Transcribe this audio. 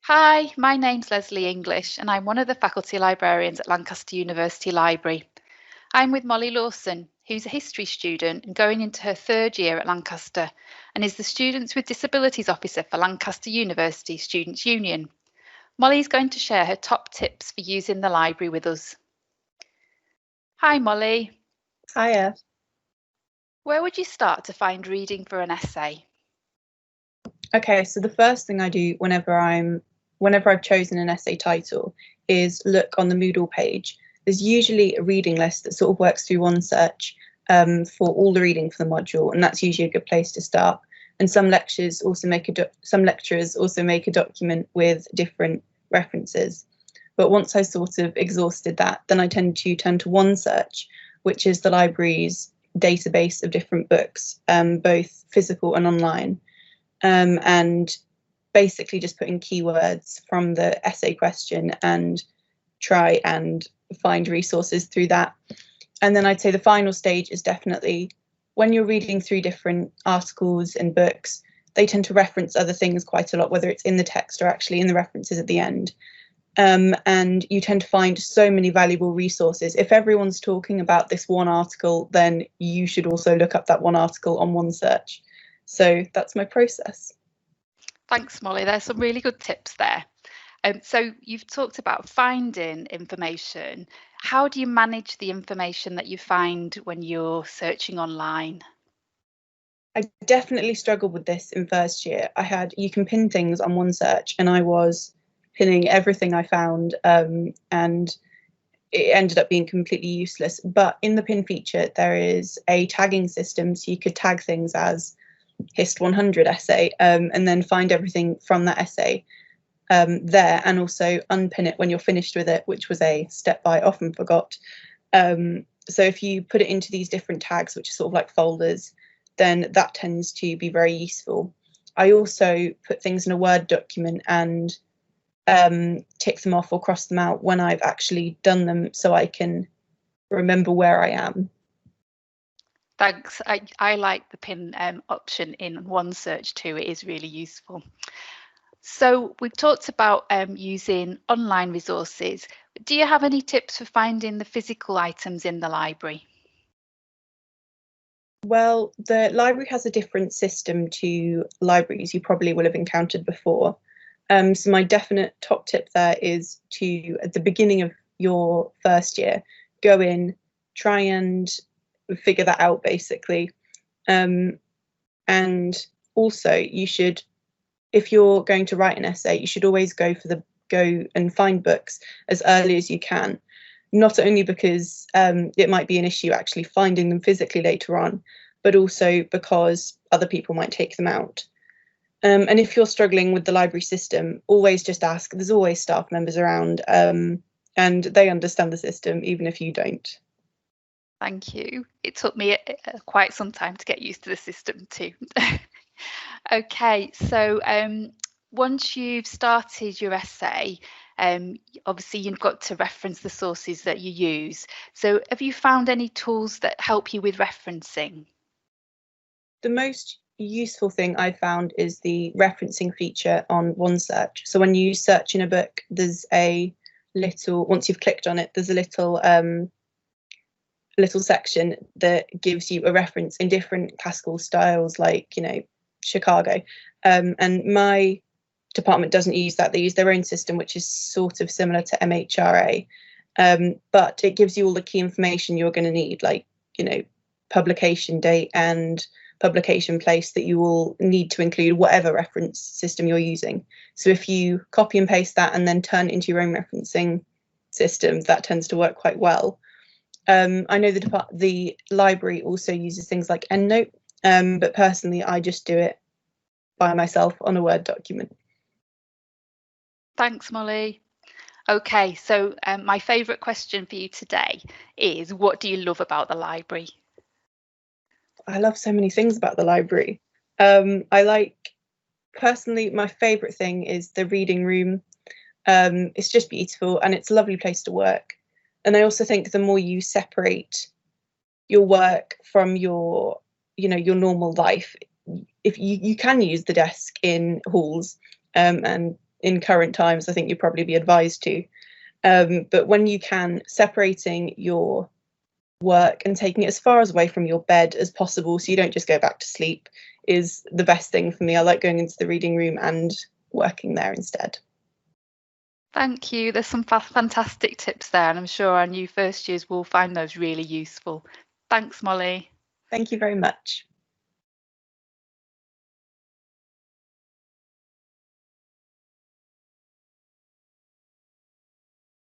Hi, my name's Leslie English and I'm one of the faculty librarians at Lancaster University Library. I'm with Molly Lawson, who's a history student and going into her third year at Lancaster and is the Students with Disabilities Officer for Lancaster University Students' Union. Molly's going to share her top tips for using the library with us. Hi Molly. Hiya. Where would you start to find reading for an essay? Okay, so the first thing I do whenever I've chosen an essay title is look on the Moodle page. There's usually a reading list that sort of works through OneSearch for all the reading for the module, and that's usually a good place to start. And some lecturers also make a document with different references. But once I sort of exhausted that, then I tend to turn to OneSearch, which is the library's database of different books, both physical and online. And basically just put in keywords from the essay question and try and find resources through that. And then I'd say the final stage is definitely when you're reading through different articles and books, they tend to reference other things quite a lot, whether it's in the text or actually in the references at the end. And you tend to find so many valuable resources. If everyone's talking about this one article, then you should also look up that one article on OneSearch. So that's my process. Thanks, Molly. There's some really good tips there. So you've talked about finding information. How do you manage the information that you find when you're searching online? I definitely struggled with this in first year. You can pin things on OneSearch, and I was pinning everything I found, and it ended up being completely useless. But in the pin feature, there is a tagging system, so you could tag things as Hist 100 essay, and then find everything from that essay there, and also unpin it when you're finished with it, which was a step I often forgot. So if you put it into these different tags, which are sort of like folders, then that tends to be very useful. I also put things in a Word document and tick them off or cross them out when I've actually done them, so I can remember where I am. Thanks. I like the pin option in OneSearch too. It is really useful. So we've talked about using online resources. Do you have any tips for finding the physical items in the library? Well, the library has a different system to libraries you probably will have encountered before. So my definite top tip there is to, at the beginning of your first year, go in, try and figure that out basically. And also you should, if you're going to write an essay, you should always go and find books as early as you can. Not only because it might be an issue actually finding them physically later on, but also because other people might take them out. And if you're struggling with the library system, always just ask. There's always staff members around, and they understand the system, even if you don't. Thank you. It took me quite some time to get used to the system too. Okay, so once you've started your essay, obviously you've got to reference the sources that you use. So have you found any tools that help you with referencing? The most useful thing I found is the referencing feature on OneSearch. So when you search in a book, there's a little, once you've clicked on it, there's a little section that gives you a reference in different classical styles, like, Chicago. And my department doesn't use that. They use their own system, which is sort of similar to MHRA. But it gives you all the key information you're going to need, like, publication date and publication place that you will need to include whatever reference system you're using. So if you copy and paste that and then turn it into your own referencing system, that tends to work quite well. I know the library also uses things like EndNote, but personally I just do it by myself on a Word document. Thanks, Molly. Okay, so my favourite question for you today is, what do you love about the library? I love so many things about the library. Personally, my favourite thing is the reading room. It's just beautiful and it's a lovely place to work. And I also think the more you separate your work from your normal life, if you can use the desk in halls and in current times, I think you'd probably be advised to. But when you can, separating your work and taking it as far away from your bed as possible so you don't just go back to sleep is the best thing for me. I like going into the reading room and working there instead. Thank you. There's some fantastic tips there, and I'm sure our new first years will find those really useful. Thanks, Molly. Thank you very much.